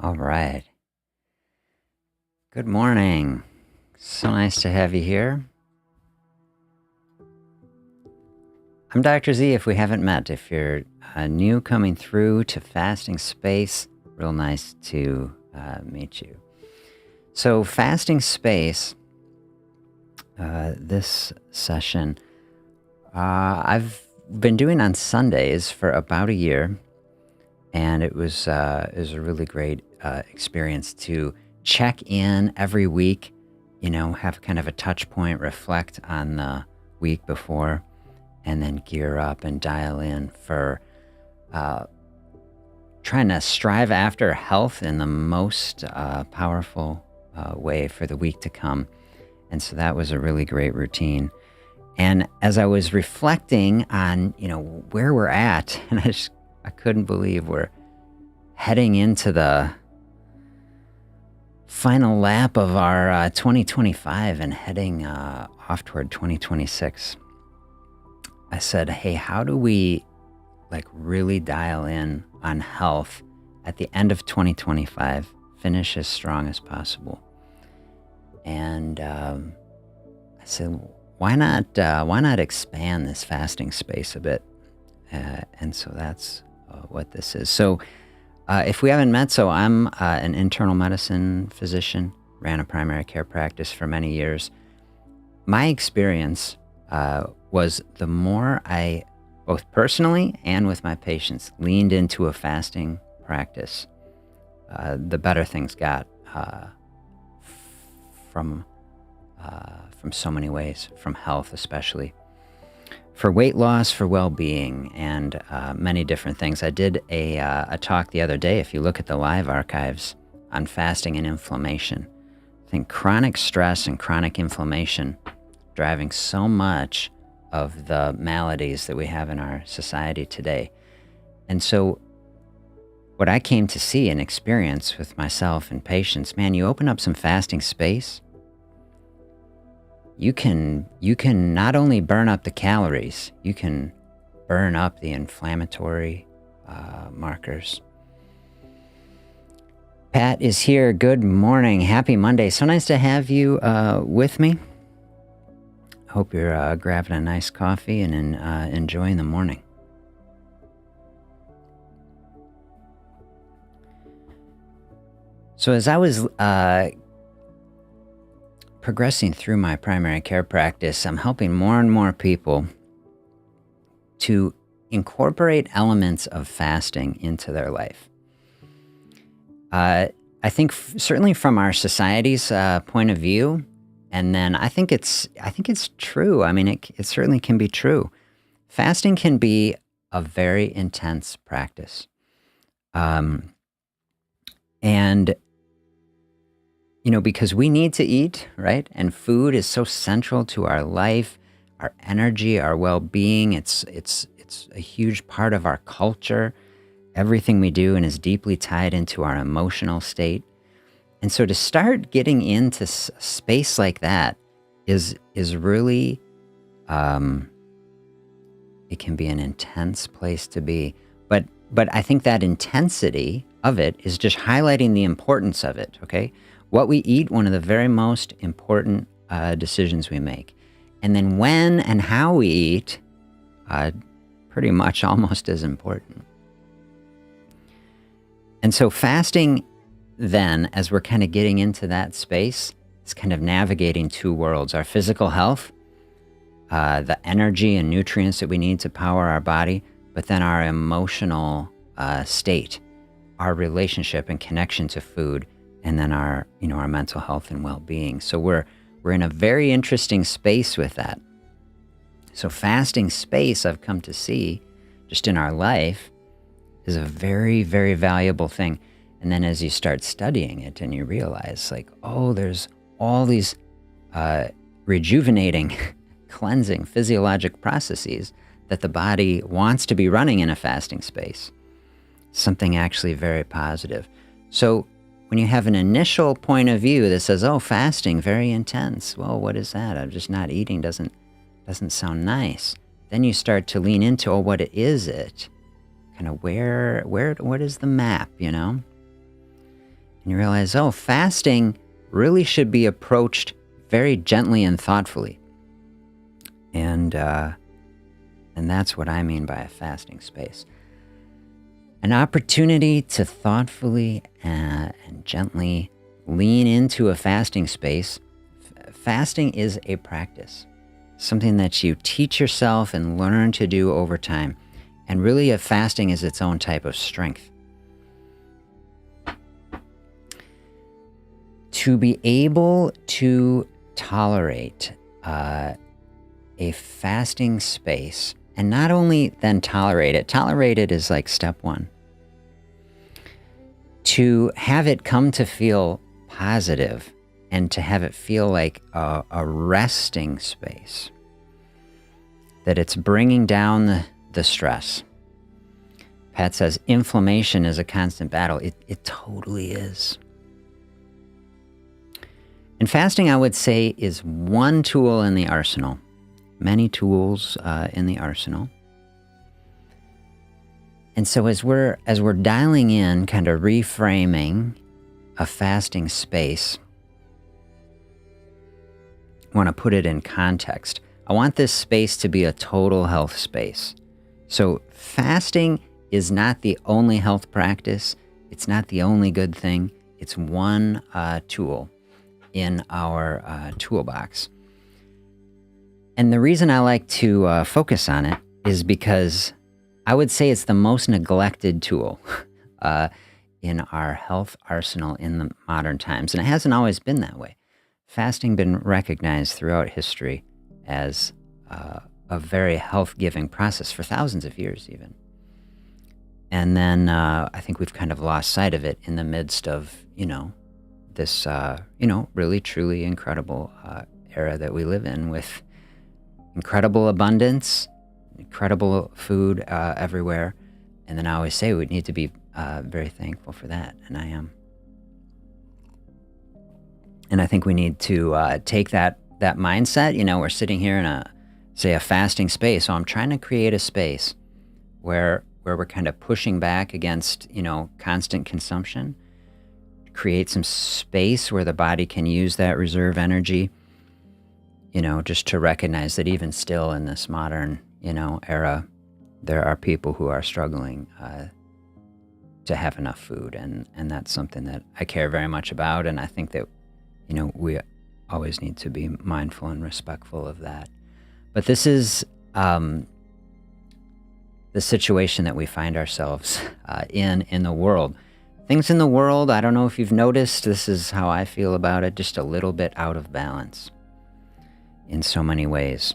All right. Good morning. So nice to have you here. I'm Dr. Z, if we haven't met. If you're new coming through to Fasting Space, real nice to meet you. So, Fasting Space, this session, I've been doing on Sundays for about a year, and it was a really great experience to check in every week, have kind of a touch point, reflect on the week before, and then gear up and dial in for trying to strive after health in the most powerful way for the week to come. And so that was a really great routine. And as I was reflecting on, where we're at, and I couldn't believe we're heading into the final lap of our 2025 and heading off toward 2026. I said, hey, how do we really dial in on health at the end of 2025, finish as strong as possible? And I said, why not expand this fasting space a bit? And so that's what this is. So if we haven't met, so I'm an internal medicine physician, ran a primary care practice for many years. My experience was the more I, both personally and with my patients, leaned into a fasting practice, the better things got from so many ways, from health especially, for weight loss, for well-being, and many different things. I did a talk the other day, if you look at the live archives, on fasting and inflammation. I think chronic stress and chronic inflammation driving so much of the maladies that we have in our society today. And so what I came to see and experience with myself and patients, man, you open up some fasting space, you can not only burn up the calories, you can burn up the inflammatory markers. Pat is here. Good morning. Happy Monday. So nice to have you with me. Hope you're grabbing a nice coffee and enjoying the morning. So as I was progressing through my primary care practice, I'm helping more and more people to incorporate elements of fasting into their life. I think certainly from our society's point of view, and then I think it's true. I mean, it certainly can be true. Fasting can be a very intense practice, and because we need to eat, right? And food is so central to our life, our energy, our well-being. It's a huge part of our culture, everything we do, and is deeply tied into our emotional state. And so to start getting into space like that is really, it can be an intense place to be. But I think that intensity of it is just highlighting the importance of it, okay? What we eat, one of the very most important decisions we make. And then when and how we eat, pretty much almost as important. And so fasting then, as we're kind of getting into that space, is kind of navigating two worlds: our physical health, the energy and nutrients that we need to power our body, but then our emotional state, our relationship and connection to food, and then our mental health and well-being. So we're in a very interesting space with that. So fasting space, I've come to see, just in our life, is a very, very valuable thing. And then as you start studying it and you realize there's all these rejuvenating, cleansing physiologic processes that the body wants to be running in a fasting space. Something actually very positive. So when you have an initial point of view that says, oh, fasting, very intense. Well, what is that? I'm just not eating, doesn't sound nice. Then you start to lean into, oh, what is it? Kind of what is the map, And you realize, oh, fasting really should be approached very gently and thoughtfully. And that's what I mean by a fasting space. An opportunity to thoughtfully and gently lean into a fasting space. Fasting is a practice, something that you teach yourself and learn to do over time. And really, a fasting is its own type of strength. To be able to tolerate a fasting space, and not only then tolerate it is like step one. To have it come to feel positive and to have it feel like a resting space, that it's bringing down the stress. Pat says inflammation is a constant battle. It totally is. And fasting, I would say, is one tool in the arsenal. Many tools in the arsenal. And so as we're dialing in, kind of reframing a fasting space, I want to put it in context. I want this space to be a total health space. So fasting is not the only health practice. It's not the only good thing. It's one tool in our toolbox. And the reason I like to focus on it is because I would say it's the most neglected tool in our health arsenal in the modern times. And it hasn't always been that way. Fasting been recognized throughout history as a very health-giving process for thousands of years even. And then I think we've kind of lost sight of it in the midst of, this, really, truly incredible era that we live in, with incredible abundance, incredible food everywhere. And then I always say we need to be very thankful for that, and I am. And I think we need to take that mindset. We're sitting here in a fasting space. So I'm trying to create a space where we're kind of pushing back against, constant consumption, create some space where the body can use that reserve energy, just to recognize that even still in this modern, era, there are people who are struggling to have enough food. And that's something that I care very much about. And I think that, we always need to be mindful and respectful of that. But this is the situation that we find ourselves in the world. Things in the world, I don't know if you've noticed, this is how I feel about it, just a little bit out of balance in so many ways.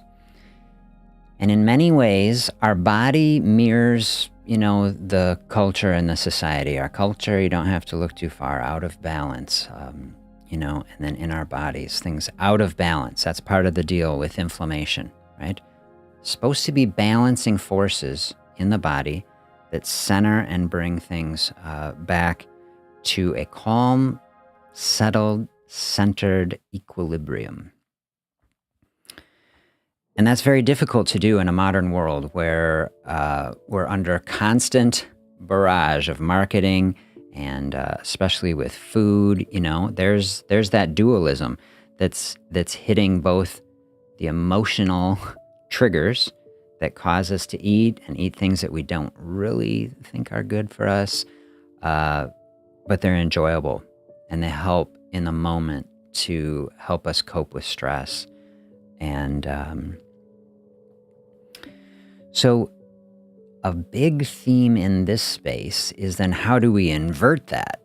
And in many ways, our body mirrors, the culture and the society. Our culture, you don't have to look too far, out of balance, and then in our bodies, things out of balance. That's part of the deal with inflammation, right? Supposed to be balancing forces in the body that center and bring things back to a calm, settled, centered equilibrium. And that's very difficult to do in a modern world where we're under constant barrage of marketing, and especially with food, there's that dualism that's hitting both the emotional triggers that cause us to eat things that we don't really think are good for us, but they're enjoyable and they help in the moment to help us cope with stress. And so a big theme in this space is then how do we invert that?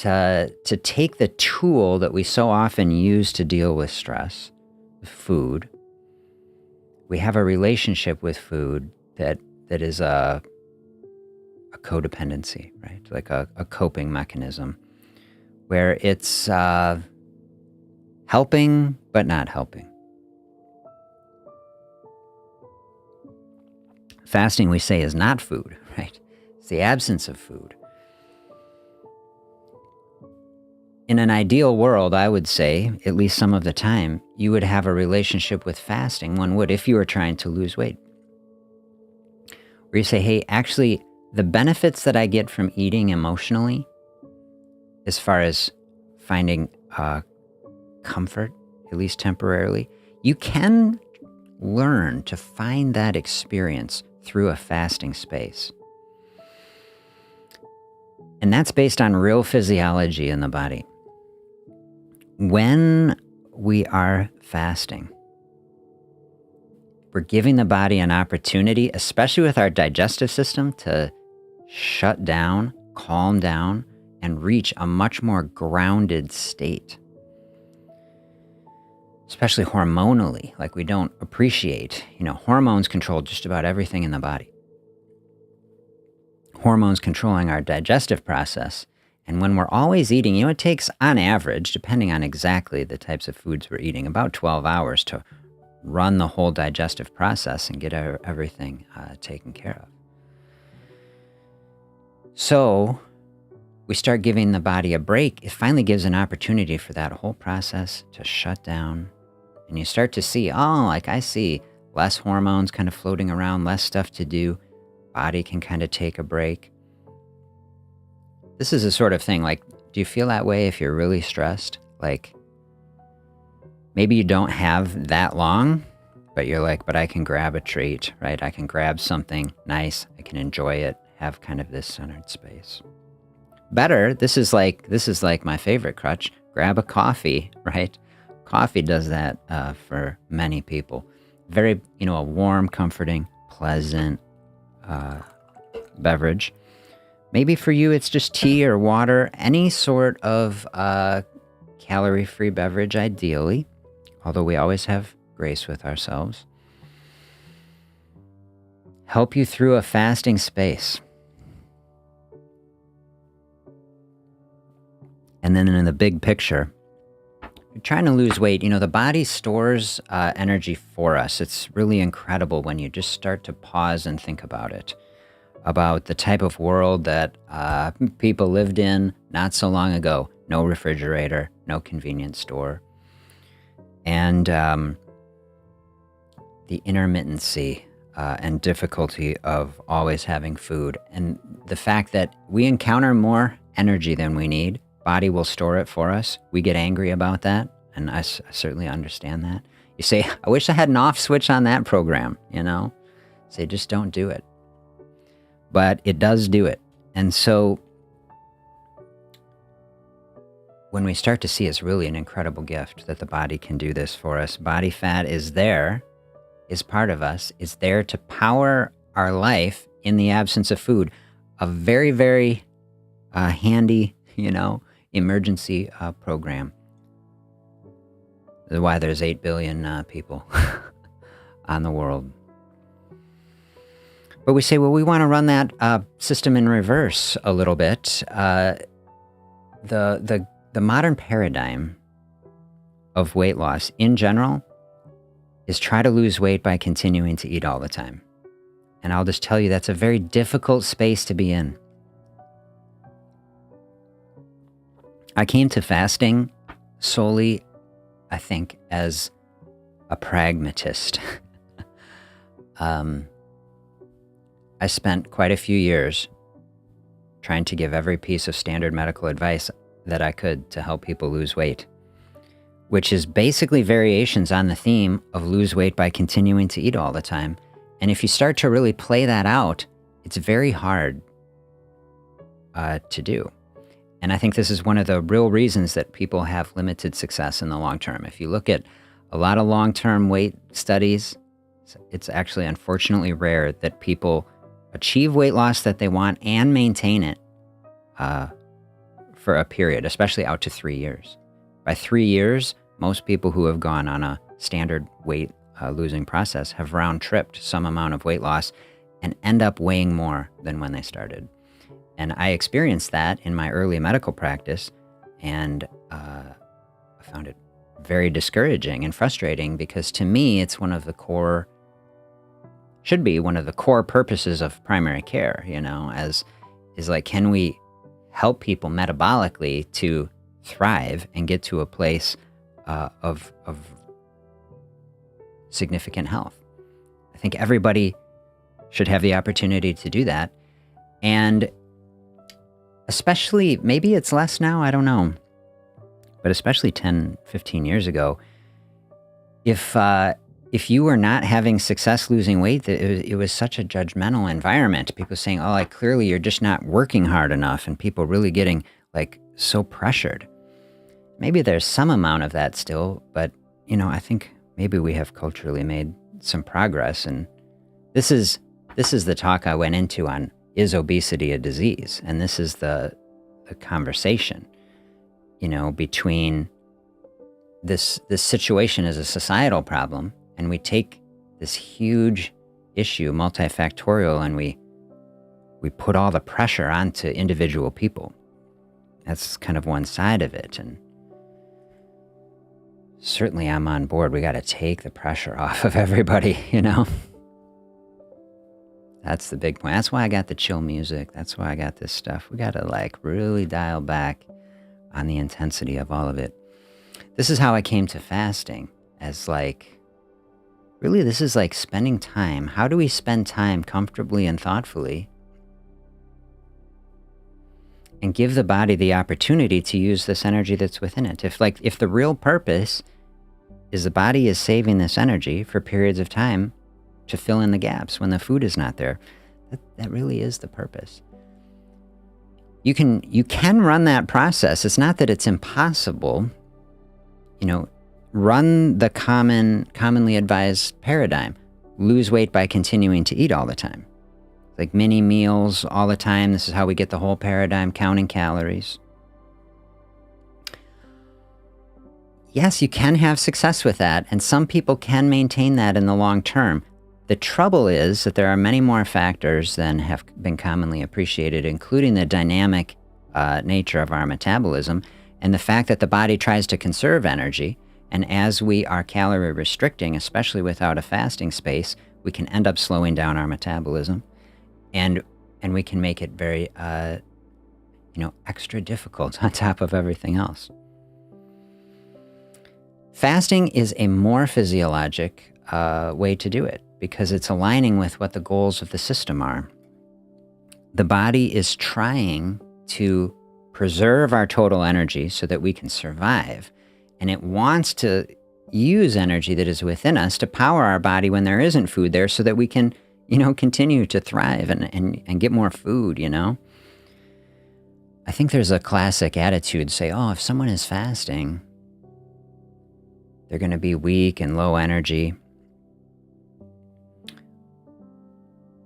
to take the tool that we so often use to deal with stress, food. We have a relationship with food that is a codependency, right? Like a coping mechanism where it's helping but not helping. Fasting, we say, is not food, right? It's the absence of food. In an ideal world, I would say, at least some of the time, you would have a relationship with fasting, one would, if you were trying to lose weight. Where you say, hey, actually, the benefits that I get from eating emotionally as far as finding comfort, at least temporarily. You can learn to find that experience through a fasting space. And that's based on real physiology in the body. When we are fasting, we're giving the body an opportunity, especially with our digestive system, to shut down, calm down, and reach a much more grounded state. Especially hormonally, like we don't appreciate. Hormones control just about everything in the body. Hormones controlling our digestive process. And when we're always eating, it takes, on average, depending on exactly the types of foods we're eating, about 12 hours to run the whole digestive process and get everything taken care of. So we start giving the body a break. It finally gives an opportunity for that whole process to shut down. And you start to see, I see less hormones kind of floating around, less stuff to do. Body can kind of take a break. This is a sort of thing, do you feel that way if you're really stressed? Maybe you don't have that long, but you're but I can grab a treat, right? I can grab something nice. I can enjoy it, have kind of this centered space. Better, this is like my favorite crutch. Grab a coffee, right? Coffee does that for many people. Very, a warm, comforting, pleasant beverage. Maybe for you, it's just tea or water, any sort of calorie-free beverage, ideally, although we always have grace with ourselves. Help you through a fasting space. And then in the big picture, you're trying to lose weight. The body stores energy for us. It's really incredible when you just start to pause and think about it. About the type of world that people lived in not so long ago. No refrigerator, no convenience store. And the intermittency and difficulty of always having food. And the fact that we encounter more energy than we need. Body will store it for us. We get angry about that. And I certainly understand that. You say, I wish I had an off switch on that program, Say, just don't do it. But it does do it. And so when we start to see it's really an incredible gift that the body can do this for us. Body fat is part of us. It's there to power our life in the absence of food. A very, very handy, emergency program. That's why there's 8 billion people on the world. But we say, well, we want to run that system in reverse a little bit. The modern paradigm of weight loss in general is try to lose weight by continuing to eat all the time. And I'll just tell you, that's a very difficult space to be in. I came to fasting solely, I think, as a pragmatist. I spent quite a few years trying to give every piece of standard medical advice that I could to help people lose weight, which is basically variations on the theme of lose weight by continuing to eat all the time. And if you start to really play that out, it's very hard to do. And I think this is one of the real reasons that people have limited success in the long term. If you look at a lot of long-term weight studies, it's actually unfortunately rare that people achieve weight loss that they want and maintain it for a period, especially out to 3 years. By 3 years, most people who have gone on a standard weight losing process have round-tripped some amount of weight loss and end up weighing more than when they started. And I experienced that in my early medical practice, and I found it very discouraging and frustrating because to me, it's should be one of the core purposes of primary care, can we help people metabolically to thrive and get to a place of significant health. I think everybody should have the opportunity to do that. And especially, maybe it's less now, I don't know. But especially 10, 15 years ago, if you were not having success losing weight, it was such a judgmental environment. People saying, oh, like, clearly you're just not working hard enough, and people really getting like so pressured. Maybe there's some amount of that still, but I think maybe we have culturally made some progress. And this is the talk I went into on, is obesity a disease? And this is the conversation, between this situation as a societal problem, and we take this huge issue, multifactorial, and we put all the pressure onto individual people. That's kind of one side of it. And certainly I'm on board. We got to take the pressure off of everybody, That's the big point. That's why I got the chill music. That's why I got this stuff. We got to like really dial back on the intensity of all of it. This is how I came to fasting, as like, really, this is like spending time. How do we spend time comfortably and thoughtfully and give the body the opportunity to use this energy that's within it? If the real purpose is the body is saving this energy for periods of time to fill in the gaps when the food is not there, that really is the purpose. You can run that process. It's not that it's impossible. Run the commonly advised paradigm. Lose weight by continuing to eat all the time. Like mini meals all the time. This is how we get the whole paradigm, counting calories. Yes, you can have success with that, and some people can maintain that in the long term. The trouble is that there are many more factors than have been commonly appreciated, including the dynamic nature of our metabolism and the fact that the body tries to conserve energy. And as we are calorie restricting, especially without a fasting space, we can end up slowing down our metabolism, and we can make it very, extra difficult on top of everything else. Fasting is a more physiologic way to do it because it's aligning with what the goals of the system are. The body is trying to preserve our total energy so that we can survive, and it wants to use energy that is within us to power our body when there isn't food there so that we can, continue to thrive and get more food, I think there's a classic attitude, say, oh, if someone is fasting, they're going to be weak and low energy.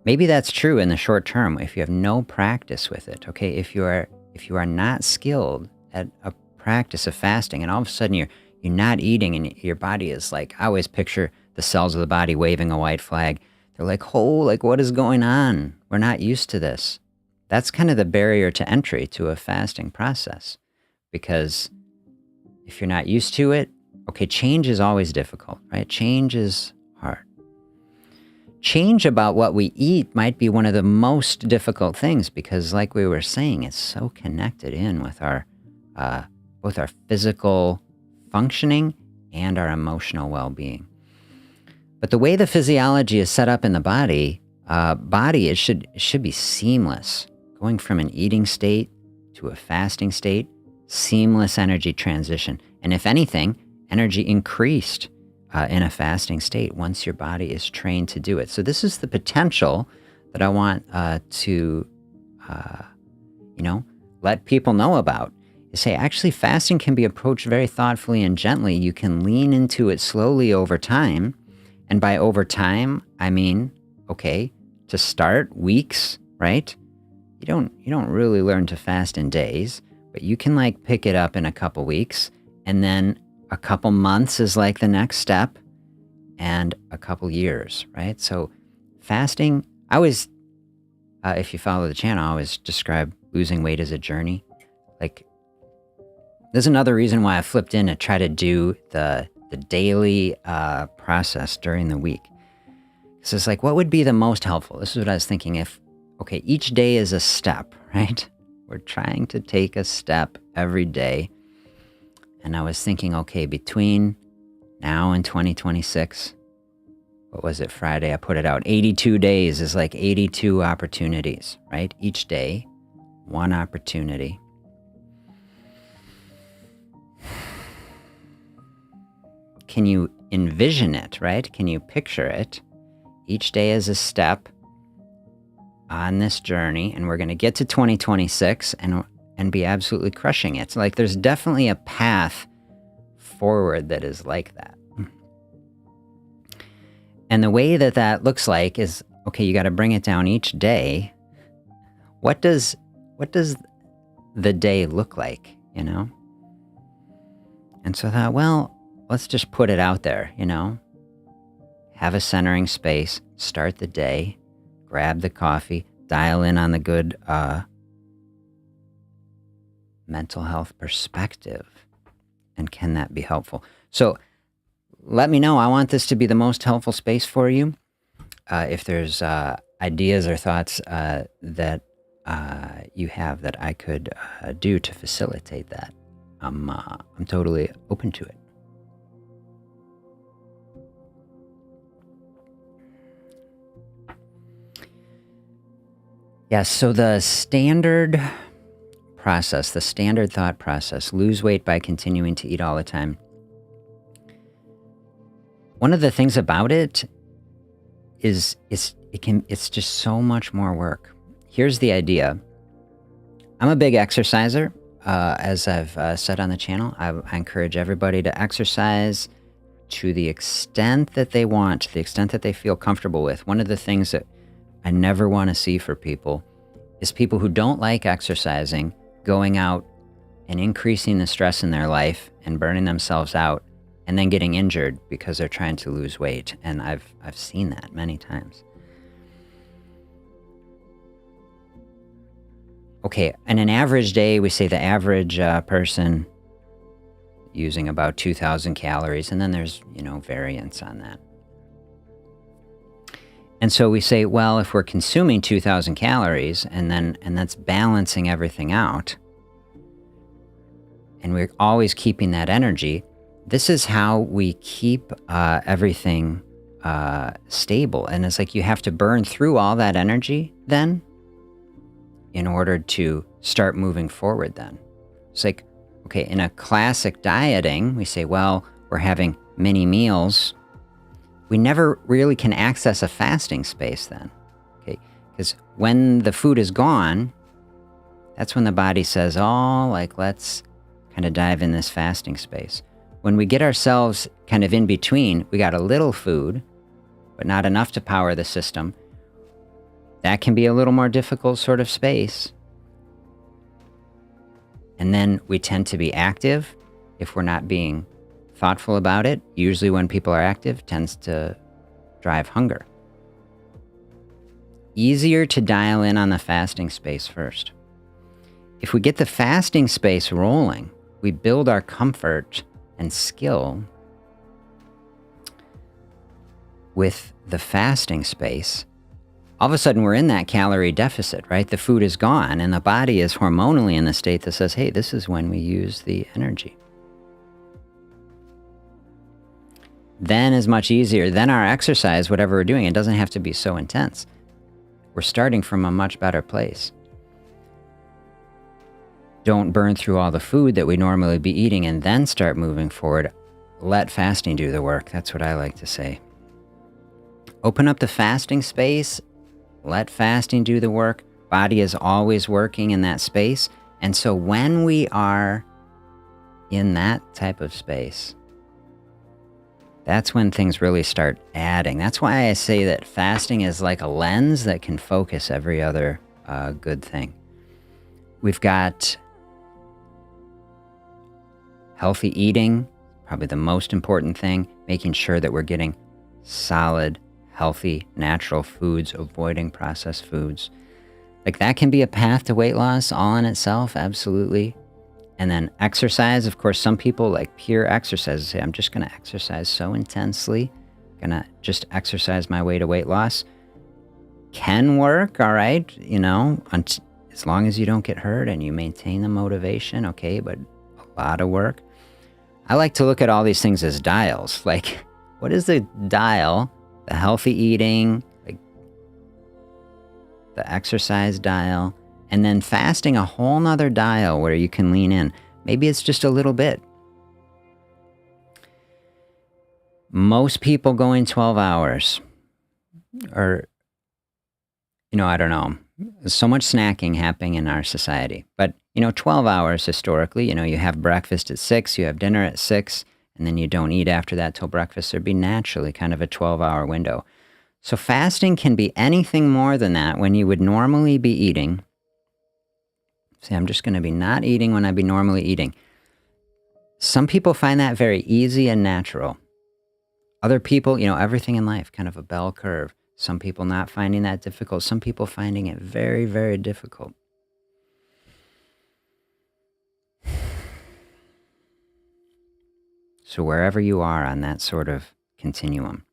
Maybe that's true in the short term if you have no practice with it. Okay, if you are not skilled at a practice of fasting, and all of a sudden you're not eating, and your body is like, I always picture the cells of the body waving a white flag. They're like, oh, like what is going on? We're not used to this. That's kind of the barrier to entry to a fasting process, because if you're not used to it, okay, change is always difficult, right? Change is hard. Change about what we eat might be one of the most difficult things because, like we were saying, it's so connected in with our both our physical functioning and our emotional well-being. But the way the physiology is set up in the body, it should be seamless, going from an eating state to a fasting state, seamless energy transition. And if anything, energy increased in a fasting state once your body is trained to do it. So this is the potential that I want to let people know about. Is say, actually, fasting can be approached very thoughtfully and gently. You can lean into it slowly over time. And by over time, I mean, okay, to start, weeks, right? You don't really learn to fast in days, but you can like pick it up in a couple weeks, and then a couple months is like the next step, and a couple years, right? So fasting, I always, if you follow the channel, I always describe losing weight as a journey. Like, there's another reason why I flipped in to try to do the daily process during the week. So it's like, what would be the most helpful? This is what I was thinking. If, okay, each day is a step, right? We're trying to take a step every day. And I was thinking, okay, between now and 2026, what was it, Friday? I put it out. 82 days is like 82 opportunities, right? Each day, one opportunity. Can you envision it, right? Can you picture it? Each day is a step on this journey, and we're going to get to 2026 and be absolutely crushing it. So, like, there's definitely a path forward that is like that. And the way that that looks like is, okay, you got to bring it down each day. What does the day look like, you know? And so I thought, well, let's just put it out there, you know? Have a centering space, start the day, grab the coffee, dial in on the good mental health perspective. And can that be helpful? So let me know. I want this to be the most helpful space for you. If there's ideas or thoughts that you have that I could do to facilitate that, I'm totally open to it. Yeah, so the standard process, the standard thought process, lose weight by continuing to eat all the time. One of the things about it is it's just so much more work. Here's the idea. I'm a big exerciser. As I've said on the channel, I encourage everybody to exercise to the extent that they want, to the extent that they feel comfortable with. One of the things that I never want to see for people is people who don't like exercising going out and increasing the stress in their life and burning themselves out and then getting injured because they're trying to lose weight. And I've seen that many times. Okay, in an average day, we say the average person using about 2,000 calories, and then there's, variance on that. And so we say, well, if we're consuming 2,000 calories and that's balancing everything out, and we're always keeping that energy, this is how we keep everything stable. And it's like you have to burn through all that energy then in order to start moving forward then. It's like, okay, in a classic dieting, we say, well, we're having mini meals. We never really can access a fasting space then, okay? Because when the food is gone, that's when the body says, oh, like, let's kind of dive in this fasting space. When we get ourselves kind of in between, we got a little food, but not enough to power the system. That can be a little more difficult sort of space. And then we tend to be active if we're not being thoughtful about it. Usually when people are active, tends to drive hunger. Easier to dial in on the fasting space first. If we get the fasting space rolling, we build our comfort and skill with the fasting space. All of a sudden we're in that calorie deficit, right? The food is gone and the body is hormonally in the state that says, hey, this is when we use the energy. Then is much easier. Then our exercise, whatever we're doing, it doesn't have to be so intense. We're starting from a much better place. Don't burn through all the food that we normally be eating and then start moving forward. Let fasting do the work. That's what I like to say. Open up the fasting space. Let fasting do the work. Body is always working in that space. And so when we are in that type of space, that's when things really start adding. That's why I say that fasting is like a lens that can focus every other good thing. We've got healthy eating, probably the most important thing, making sure that we're getting solid, healthy, natural foods, avoiding processed foods. Like that can be a path to weight loss all in itself, absolutely. And then exercise, of course, some people like pure exercise say, I'm just going to exercise so intensely, going to just exercise my way to weight loss. Can work, all right, as long as you don't get hurt and you maintain the motivation, okay, but a lot of work. I like to look at all these things as dials. Like, what is the dial? The healthy eating, like the exercise dial, And then fasting, a whole nother dial where you can lean in. Maybe it's just a little bit. Most people going 12 hours or, I don't know. There's so much snacking happening in our society. But, 12 hours historically, you have breakfast at 6, you have dinner at 6, and then you don't eat after that till breakfast. There'd be naturally kind of a 12-hour window. So fasting can be anything more than that when you would normally be eating. See, I'm just going to be not eating when I'd be normally eating. Some people find that very easy and natural. Other people, everything in life, kind of a bell curve. Some people not finding that difficult. Some people finding it very, very difficult. So wherever you are on that sort of continuum,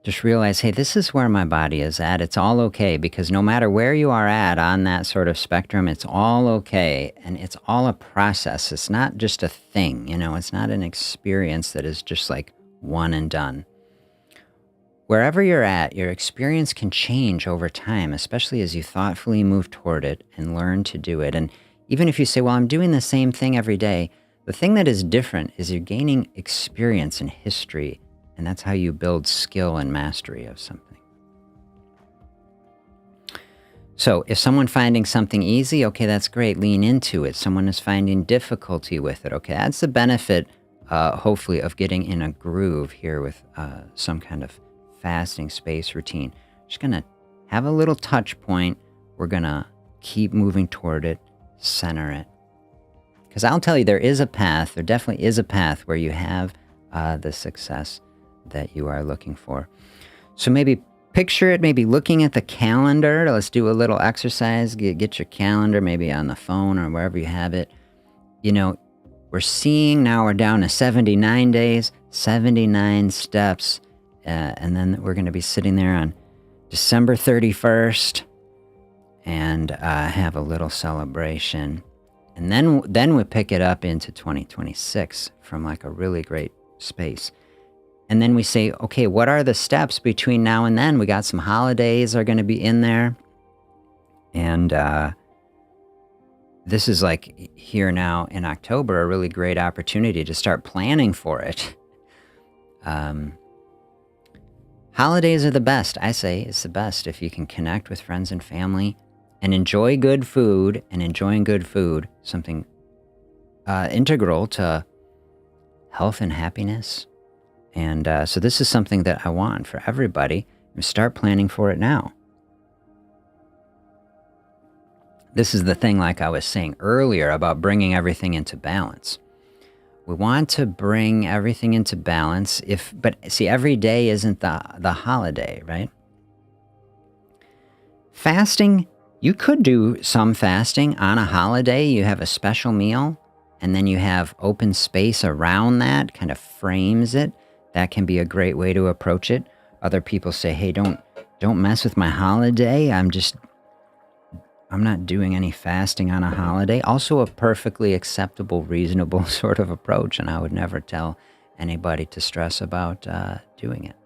just realize, hey, this is where my body is at. It's all okay, because no matter where you are at on that sort of spectrum, it's all okay. And it's all a process. It's not just a thing, it's not an experience that is just like one and done. Wherever you're at, your experience can change over time, especially as you thoughtfully move toward it and learn to do it. And even if you say, well, I'm doing the same thing every day, the thing that is different is you're gaining experience and history. And that's how you build skill and mastery of something. So if someone finding something easy, okay, that's great. Lean into it. Someone is finding difficulty with it. Okay, that's the benefit, hopefully, of getting in a groove here with some kind of fasting space routine. Just going to have a little touch point. We're going to keep moving toward it, center it. Because I'll tell you, there is a path. There definitely is a path where you have the success that you are looking for. So maybe picture it, maybe looking at the calendar. Let's do a little exercise. Get your calendar maybe on the phone or wherever you have it. We're seeing now we're down to 79 days, 79 steps. And then we're going to be sitting there on December 31st and have a little celebration. And then we pick it up into 2026 from like a really great space. And then we say, okay, what are the steps between now and then? We got some holidays are going to be in there. And this is like here now in October, a really great opportunity to start planning for it. Holidays are the best. I say it's the best if you can connect with friends and family and enjoy good food, and enjoying good food, something integral to health and happiness. And so this is something that I want for everybody. Start planning for it now. This is the thing, like I was saying earlier, about bringing everything into balance. We want to bring everything into balance, but see, every day isn't the holiday, right? Fasting, you could do some fasting on a holiday. You have a special meal, and then you have open space around that, kind of frames it. That can be a great way to approach it. Other people say, hey, don't mess with my holiday. I'm not doing any fasting on a holiday. Also a perfectly acceptable, reasonable sort of approach, and I would never tell anybody to stress about doing it.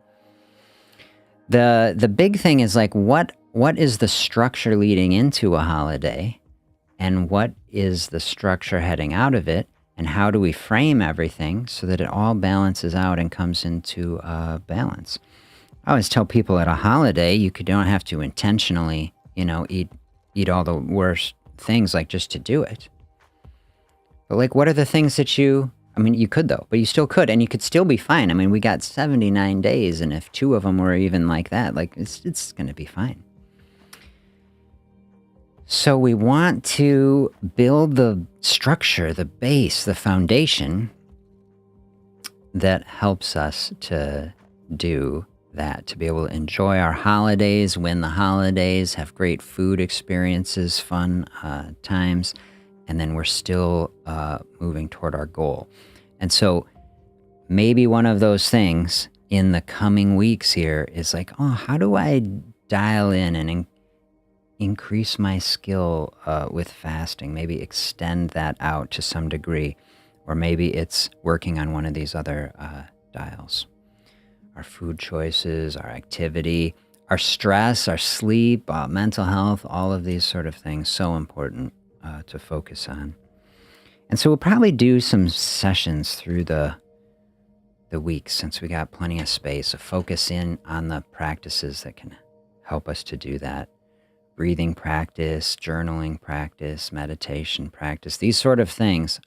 The big thing is like, what is the structure leading into a holiday, and what is the structure heading out of it, and how do we frame everything so that it all balances out and comes into balance? I always tell people at a holiday, you don't have to intentionally, eat all the worst things, like just to do it. But like, what are the things that you could though, but you still could, and you could still be fine. We got 79 days, and if 2 of them were even like that, like it's going to be fine. So we want to build the structure, the base, the foundation that helps us to do that, to be able to enjoy our holidays, win the holidays, have great food experiences, fun times, and then we're still moving toward our goal. And so maybe one of those things in the coming weeks here is like, how do I dial in and increase my skill with fasting? Maybe extend that out to some degree, or maybe it's working on one of these other dials. Our food choices, our activity, our stress, our sleep, mental health, all of these sort of things, so important to focus on. And so we'll probably do some sessions through the week, since we got plenty of space, to focus in on the practices that can help us to do that. Breathing practice, journaling practice, meditation practice, these sort of things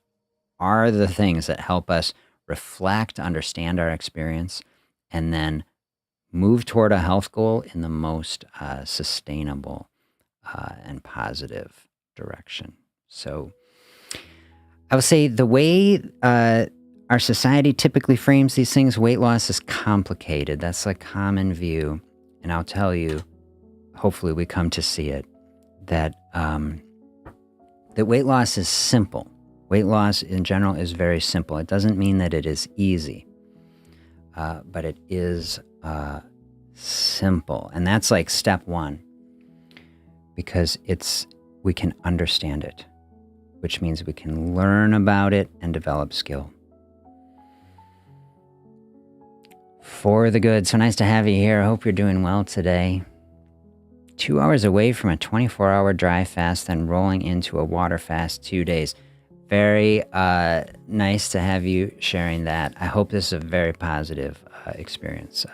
are the things that help us reflect, understand our experience, and then move toward a health goal in the most sustainable and positive direction. So I would say the way our society typically frames these things, weight loss is complicated. That's a common view. And I'll tell you, hopefully we come to see it, that weight loss is simple. Weight loss in general is very simple. It doesn't mean that it is easy, but it is simple. And that's like step one, because we can understand it, which means we can learn about it and develop skill. For the good. So nice to have you here. I hope you're doing well today. 2 hours away from a 24-hour dry fast, then rolling into a water fast 2 days. Very nice to have you sharing that. I hope this is a very positive experience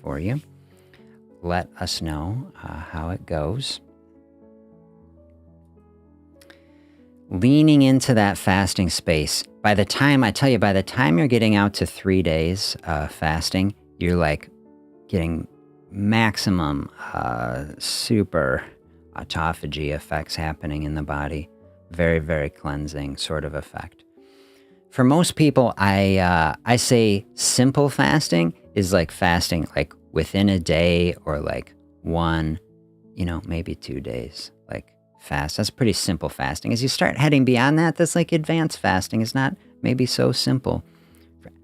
for you. Let us know how it goes. Leaning into that fasting space. By the time you're getting out to 3 days fasting, you're like getting maximum super autophagy effects happening in the body. Very, very cleansing sort of effect. For most people, I say simple fasting is like fasting like within a day, or like one, maybe 2 days, like fast. That's pretty simple fasting. As you start heading beyond that, that's like advanced fasting. Is not maybe so simple.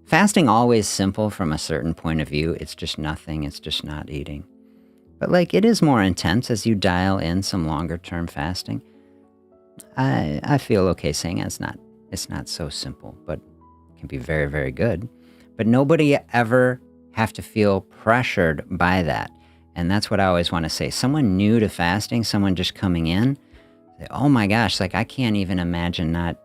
Fasting always simple from a certain point of view. It's just nothing. It's just not eating. But like it is more intense as you dial in some longer term fasting. I feel okay saying it's not so simple, but it can be very, very good. But nobody ever have to feel pressured by that. And that's what I always want to say. Someone new to fasting, someone just coming in, say, oh my gosh, like I can't even imagine not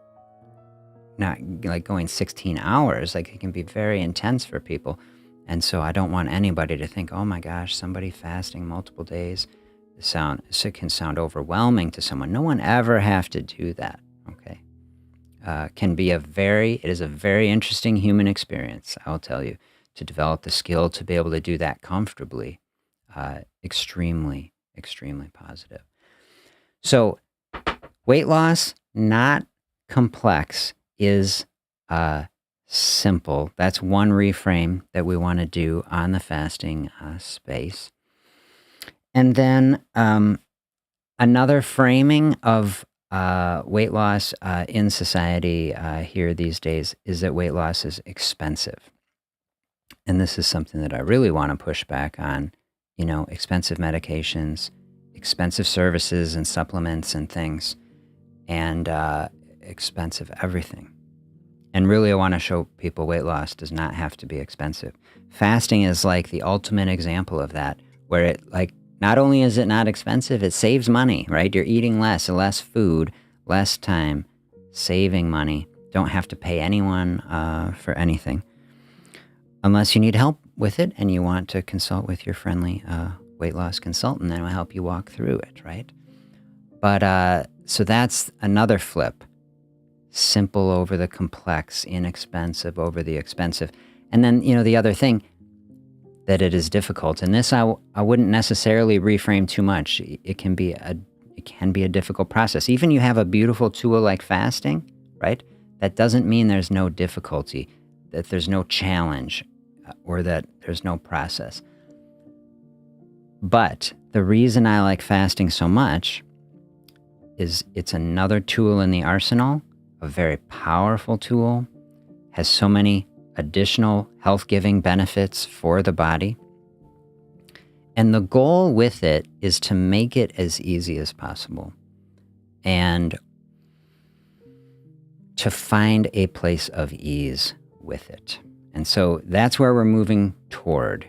like going 16 hours. Like it can be very intense for people. And so I don't want anybody to think, oh my gosh, somebody fasting multiple days. It can sound overwhelming to someone. No one ever have to do that, okay? It is a very interesting human experience, I'll tell you, to develop the skill to be able to do that comfortably. Extremely, extremely positive. So weight loss, not complex, is simple. That's one reframe that we want to do on the fasting space. And then another framing of weight loss in society here these days is that weight loss is expensive. And this is something that I really want to push back on. Expensive medications, expensive services and supplements and things, and expensive everything. And really I want to show people weight loss does not have to be expensive. Fasting is like the ultimate example of that, where it like, not only is it not expensive, it saves money, right? You're eating less food, less time, saving money. Don't have to pay anyone for anything. Unless you need help with it and you want to consult with your friendly weight loss consultant, then will help you walk through it, right? But so that's another flip. Simple over the complex, inexpensive over the expensive. And then, the other thing, that it is difficult. And this I wouldn't necessarily reframe too much. It can be a difficult process. Even you have a beautiful tool like fasting, right? That doesn't mean there's no difficulty, that there's no challenge, or that there's no process. But the reason I like fasting so much is it's another tool in the arsenal, a very powerful tool, has so many additional health-giving benefits for the body. And the goal with it is to make it as easy as possible and to find a place of ease with it. And so that's where we're moving toward.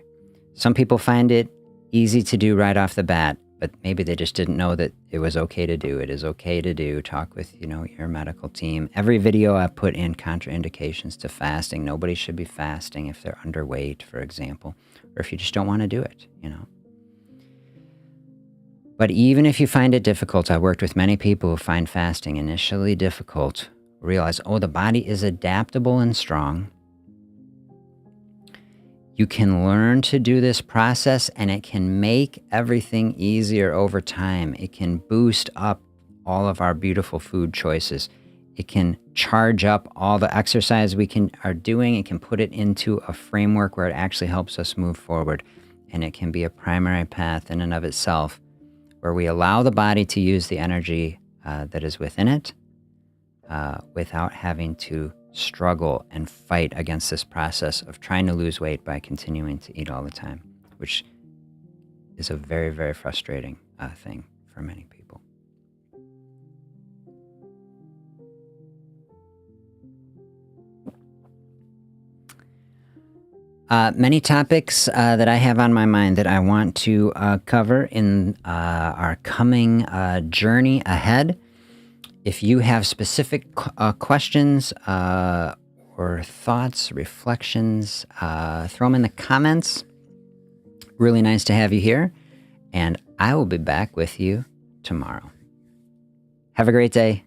Some people find it easy to do right off the bat, but maybe they just didn't know that it was okay to do. It is okay to do. Talk with, your medical team. Every video I put in contraindications to fasting. Nobody should be fasting if they're underweight, for example, or if you just don't want to do it, But even if you find it difficult, I worked with many people who find fasting initially difficult, realize, the body is adaptable and strong. You can learn to do this process, and it can make everything easier over time. It can boost up all of our beautiful food choices. It can charge up all the exercise we are doing. It can put it into a framework where it actually helps us move forward. And it can be a primary path in and of itself, where we allow the body to use the energy that is within it without having to struggle and fight against this process of trying to lose weight by continuing to eat all the time, which is a very, very frustrating thing for many people. Many topics that I have on my mind that I want to cover in our coming journey ahead. If you have specific questions or thoughts, reflections, throw them in the comments. Really nice to have you here, and I will be back with you tomorrow. Have a great day.